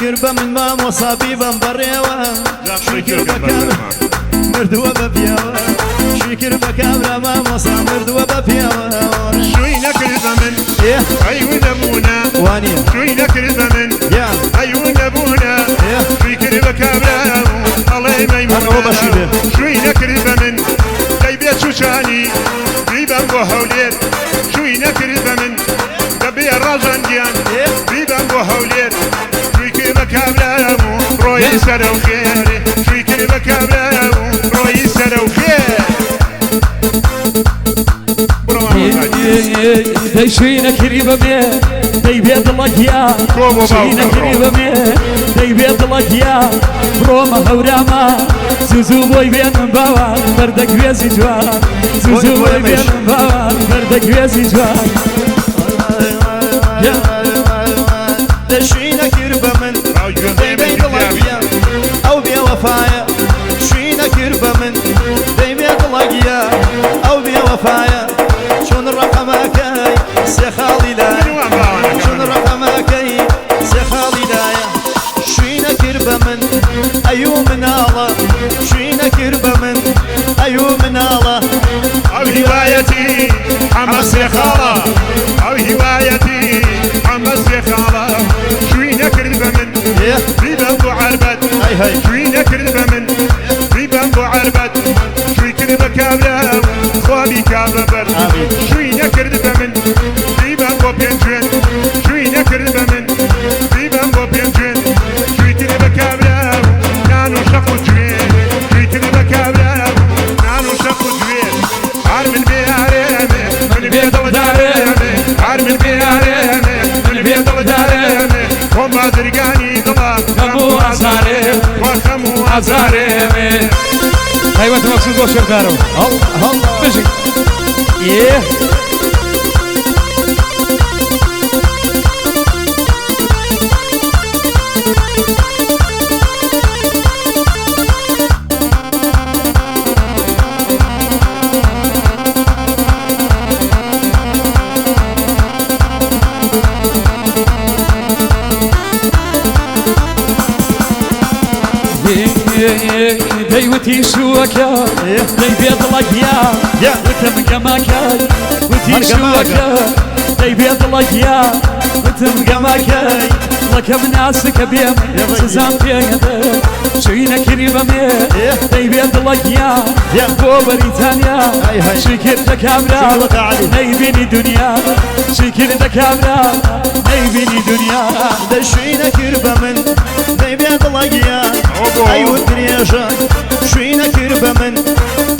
كربة من مام وصابيبا بريوة شكر بكامل مردوة ببيوة شكر بكامل مام وصاب مردوة ببيوة شوي نكربة من أيوة نبونا وانية شوي نكربة من أيوة نبونا شوي كربة كامل الله يميمونا شوي نكربة من دايبيت شوشاني ريبا بوهولير شوي نكربة من دبي الرجان ديان ريبا بوهولير شوي كربة كامل روي سرو خير شوي كربة كامل روي سرو خير داي شوينا كريبة ميه داي بيض لقيا شوينا كريبة ميه داي بيض لقيا بروما هوراما زوزو بوي بين باوا بردك بيزي جوان زوزو بوي بين باوا بردك بيزي جوان شوينا كربة من داي بيض لقيا أو بيا وفايا شوينا كربة من داي بيض لقيا أو بيا وفايا شون رقمكاي سخالي لا شون رقمكاي سخالي لا شوينا كربة من أيو من الله شوينا كربة من أيو من الله أو هوايتي حمص خالة أو هوايتي حمص خالة شوينا كربة من ريبا بو عربت شوينا كربة من ريبا بو عربت شوي كربة كاملة خوابي كابر شوي نكرد بمن ريبا بو بينجن شوي نكرد بمن ريبا بو بينجن شوي كربة كاملة نانو شقو جوين شوي كربة كاملة نانو شقو جوين عارم بيارمي من بيض ودارمي عارم بيارمي من بيض ودارمي وما درقاني ضلا خمو عزارم وخمو عزارم ايوه انت مقصود بوش شردارو الله الله بشي ايه دايوتي شوكا داي بيض لقيا وتم قماكاي وتي شوكا داي بيض لقيا وتم قماكاي لكم ناسك بيم سزام بيده شوينا كريمة ميه داي بيض لقيا بو بريطانيا شكر دكامرا نايبيني دنيا شكر دكامرا نايبيني دنيا دا شوينا كربة من داي بيض لقيا أيوة الدرياجة شوينا كربة من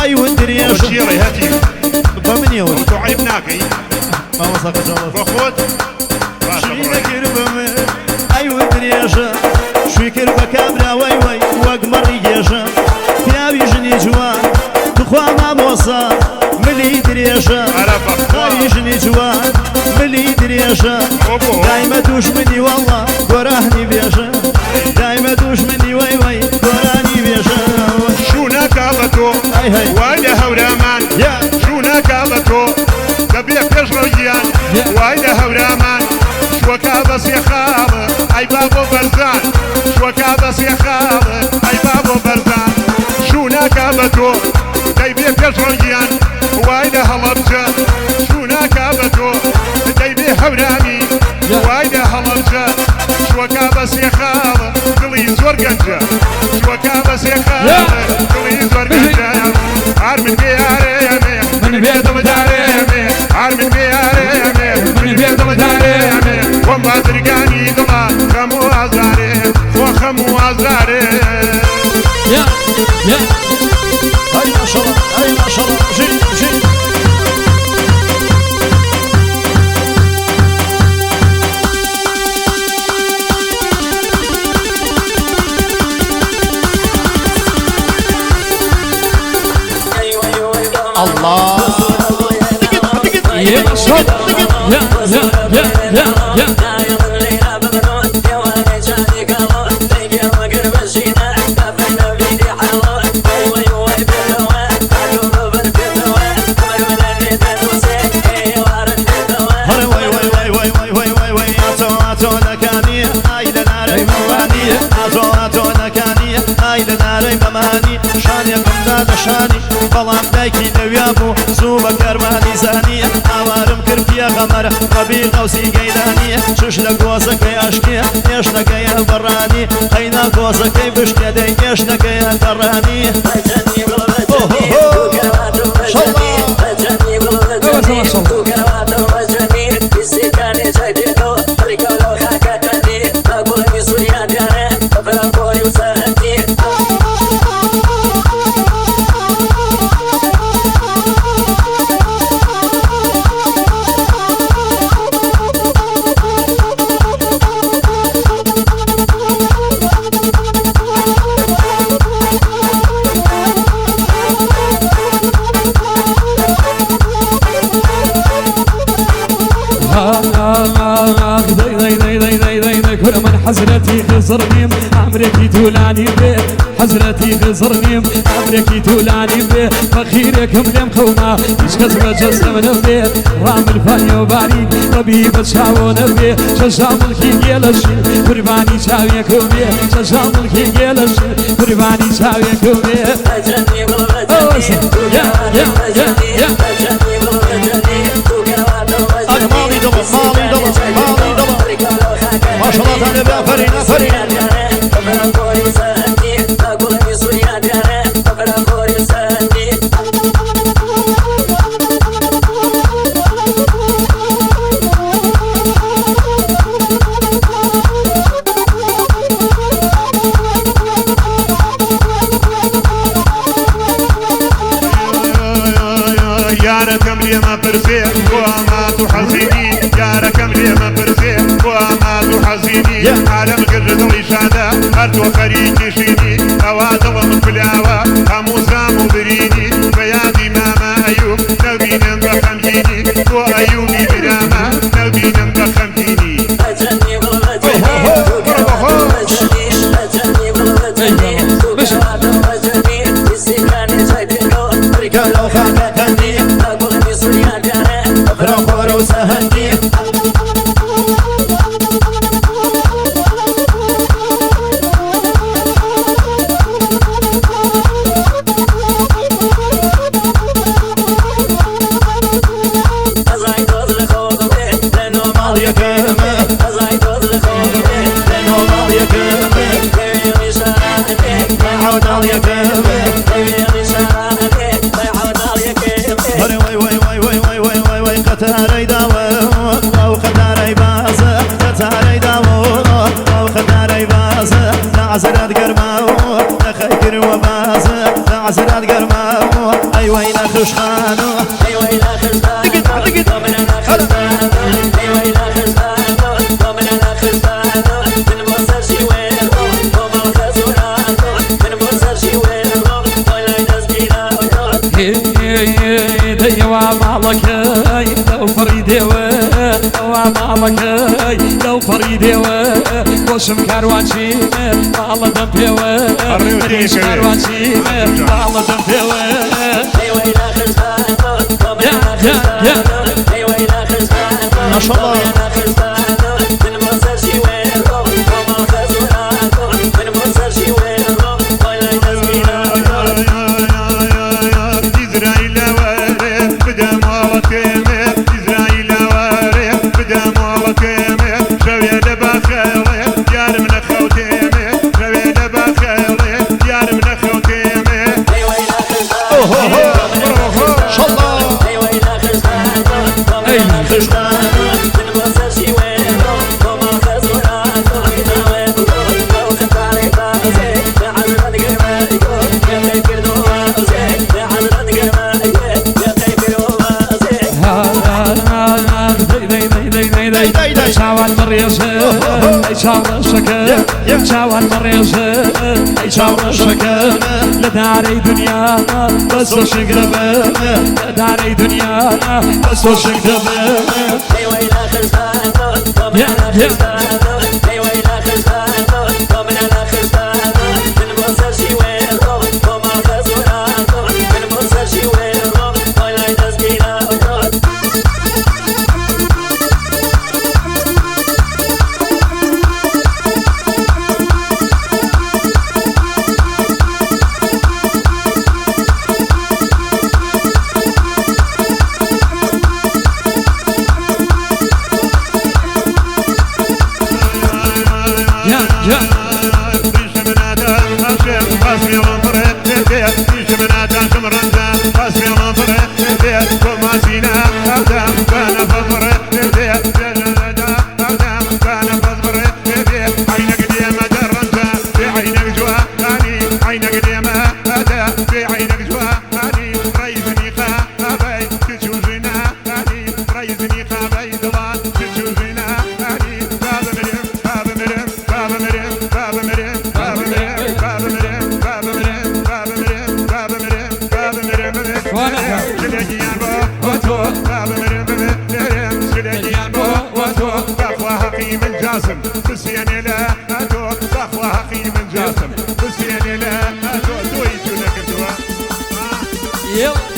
أيوة الدرياجة وشيري هاتي بمن يوم انتو عيبناكي ما وصلت الله وخود شوينا كربة من أيوة الدرياجة شوي كربة كامرة وي وي وقمر ريجة فيها بيجني جوان تخوى ما موصى ملي درياجة يجني جوان ملي درياجة دايما دوش مني والله قراهني بيجة دايما دوش مني وي وي قراني بيجة شونا كابتو وايدا هورامان شونا كابتو دبيا بيجريان وايدا هورامان شوكا بس يا خاب اي بابو برزان شوكا بس يا خاب اي بابو برزان شونا كابتو دايبيا بيجريان وايدا هلبجة شونا كابتو دايبيا هورامي وايدا هلبجة شوكا بس يا خاب قلي زور قنجة شوكا بس يا خاب قلي زور قنجة عارمن بياريمي من بيض مداريمي عارمن بياريمي من بيض مداريمي وما درقاني ضلا خمو عزاري وخمو عزاري يا هاي ما شاء الله هاي ما شاء الله جي الله يا شوت يا هاي واي واي واي واي واي واي واي واي شادا دشانی بەڵام دایکی لەویا بوو زوو بە کەرمانی زانیە ئاوارم کرد پیە غەمەرە ڕەبی قەوسی گەیدانی چش لە گۆزەکەی ئاشکێ هێشتەکەیە بەڕانی قەینا گۆزەکەی بشکێ دەی هێشتەکەیە گەڕانی حزرتي خزرني عمركي تولاني بيه حزرتي خزرني عمركي تولاني بيه فخيركم لم خوما مش كسبة جزم نبيه رام الفاني وباري طبيب تشاو نبيه شجام الكي يلشي قرباني شاويكم بيه شجام الكي يلشي قرباني شاويكم بيه أنا مالي دبا ما شاء الله تعالى بقى فرينا ياركم لي ما برزي وما تحزيني ياركم لي ما برزي وما تحزيني عالم قرد الإشادة أرتو خريجي شيني أواد الله في الهوا هموزام بريني فيادي ماما أيوب نبي نمضى خمجيني وأيوبي براما نبي نمضى خمجيني قتاري داوة أو قتاري بازة قتاري داوة أو قتاري بازة نعزرات قرماو نخيكر وبازة نعزرات قرماو أي وين خشخانو أي وين خشخانو ضمننا خشخانو أي وين خشخانو ضمننا خشخانو من بوزر شويرو وما خزورانو من بوزر شويرو ولا ينزقينا ديوا مالك لو فريدي ومالك لو فريدي وشم كاروانشي مالا دمبي وريش كاروانشي مالا دمبي أيوة إلى خزانو ضمننا خزانو أيوة إلى خزانو ما شاء الله من بوزر شويرو وما خزورانو من بوزر شويرو ولا ينزقينا شاوان مريشة شاور شكل شاوان مريشة شاور شكل لداري دنيا بس وشك دبل لداري دنيا بس وشك دبل أيوة إلى خزانو ضمننا خزانو أيوة إلى خزانو ضمننا خزانو من بوزر شويرو وما خزورانو من بوزر شويرو ولا ينزقينا جوانك شلقيان بو وتو بابمرم بمرم شلقيان بو وتو بخوا حقي من جاسم بسياني لا أتو بخوا حقي من جاسم بسياني لا أتو توي جونك دوا يلا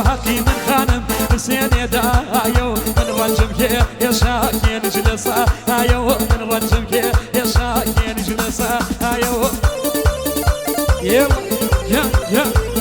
حقي من خانم بسيني دايو من رجم كي يا شاكي نجلسا ايو من رجم كي يا شاكي نجلسا ايو يلا يا يا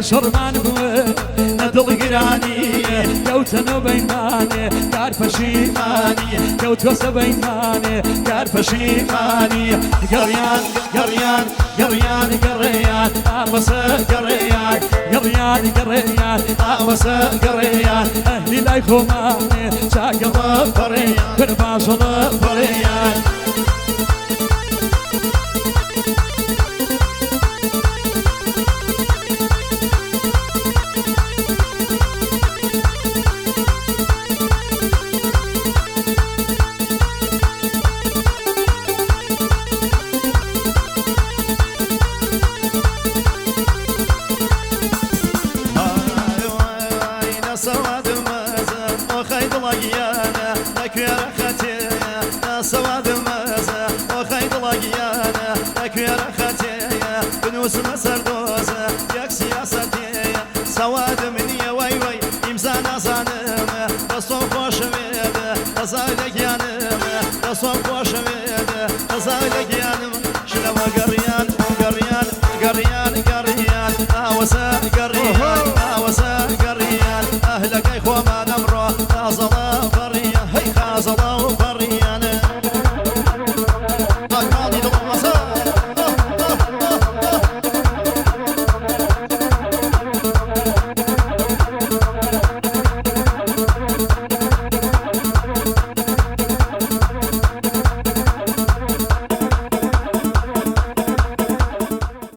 شرمان بوه ندل گرانی کوتنو بینانه کار پشیمانی کوت وس بینانه کار پشیمانی گریان گریان گریان گریان آوس گریان گریان گریان آوس گریان اهلی لای خومانه چاگل فریان کرباشل فریان سواد المزا وخيط لاقيانا تكوير ختيا بنوس مسر دوزا ياك سياستيا سواد من يا وي وي امزانا صانم بصو خوش ويدا